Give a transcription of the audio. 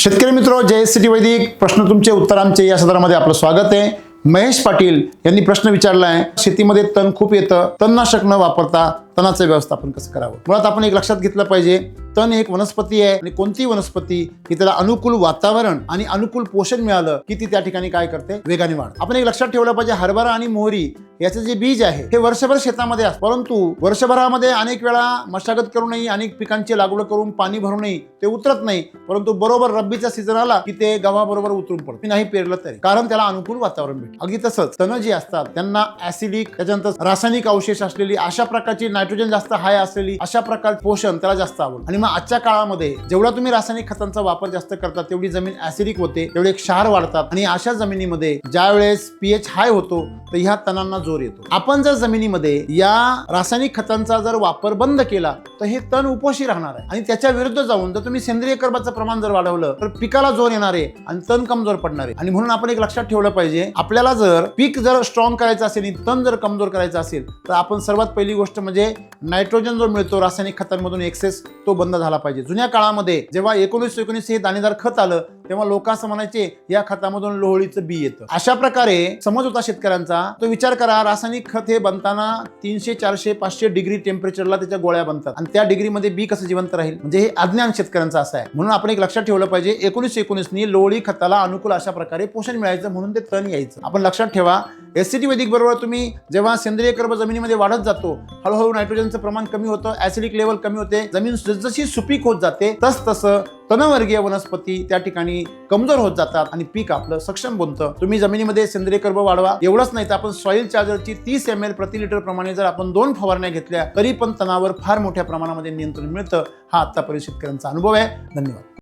शेतकरी मित्र, JSCT वैदिक प्रश्न तुमचे उत्तर आमचे या सदरामध्ये आपलं स्वागत आहे। महेश पाटील यांनी प्रश्न विचारला आहे, शेतीमध्ये तण खूप येतं, तणनाशक न वापरता तणाचं व्यवस्थापन कसं करावं। मुळात आपण एक लक्षात घेतलं पाहिजे, तण एक वनस्पती आहे आणि कोणती वनस्पती की त्याला अनुकूल वातावरण आणि अनुकूल पोषण मिळालं की ती त्या ठिकाणी काय करते, वेगाने वाढते। आपण एक लक्षात ठेवलं पाहिजे, हरभरा आणि मोहरी याचे जे बीज आहे हे वर्षभर शेतामध्ये असतं, परंतु वर्षभरामध्ये अनेक वेळा मशागत करूनही अनेक पिकांची लागवड करून पाणी भरूनही ते उतरत नाही, परंतु बरोबर रब्बीचा सीझन आला की ते गव्हाबरोबर उतरून पडते, नाही पेरलं तरी, कारण त्याला अनुकूल वातावरण भेटतं। अगदी तसंच तण जी असतात त्यांना ऍसिडिक, त्याच्यानंतर रासायनिक अवशेष असलेली, अशा प्रकारची नायट्रोजन जास्त हाय असलेली अशा प्रकारचे पोषण त्याला जास्त आवडतं। आणि मग आजच्या काळामध्ये जेवढा तुम्ही रासायनिक खतांचा वापर जास्त करता तेवढी जमीन ऍसिडिक होते, तेवढे क्षार वाढतात आणि अशा जमिनीमध्ये ज्या वेळेस पीएच हाय होतो तर ह्या तणांना जोर येतो। आपण जर जमिनीमध्ये या रासायनिक खतांचा जर वापर बंद केला तर हे तण उपोषी राहणार आहे आणि त्याच्या विरुद्ध जाऊन जर तुम्ही सेंद्रिय कर्बाचं प्रमाण जर वाढवलं तर पिकाला जोर येणार आहे आणि तण कमजोर पडणार आहे। आणि म्हणून आपण एक लक्षात ठेवलं पाहिजे, आपल्याला जर पीक जर स्ट्रॉंग करायचं असेल आणि तण जर कमजोर करायचं असेल तर आपण सर्वात पहिली गोष्ट म्हणजे नायट्रोजन जो मिळतो रासायनिक खतांमधून एक्सेस तो बंद झाला पाहिजे। जुन्या काळामध्ये जेव्हा 1919 हे दाणेदार खत आलं तेव्हा लोक असं म्हणायचे या खतामधून लोहळीचं बी येतं। अशा प्रकारे समज होता शेतकऱ्यांचा, तो विचार करा, रासायनिक खत हे बनताना 300, 400, 500 डिग्री टेम्परेचरला त्याच्या गोळ्या बनतात आणि त्या डिग्रीमध्ये बी कसं जिवंत राहील, म्हणजे हे अज्ञान शेतकऱ्यांचं असं आहे। म्हणून आपण एक लक्षात ठेवलं पाहिजे, 1919 लोहळी खताला अनुकूल अशा प्रकारे पोषण मिळायचं म्हणून ते तण यायचं। आपण लक्षात ठेवा, SCT वैदिक बरोबर तुम्ही जेव्हा सेंद्रिय कर्ब जमिनीमध्ये वाढत जातो, हळूहळू नायट्रोजनचं प्रमाण कमी होतं, ऍसिडिक लेवल कमी होते, जमीन जशी सुपीक होत जाते तसं तणवर्गीय वनस्पती त्या ठिकाणी कमजोर होत जातात आणि पीक आपलं सक्षम बनतं। तुम्ही जमिनीमध्ये सेंद्रिय कर्ब वाढवा, एवढंच नाही तर आपण सॉइल चार्जरची 30 ml प्रति लिटर प्रमाणे जर आपण 2 फवारण्या घेतल्या तरी पण तणावर फार मोठ्या प्रमाणामध्ये नियंत्रण मिळतं। हा आतापर्यंत शेतकऱ्यांचा अनुभव आहे। धन्यवाद।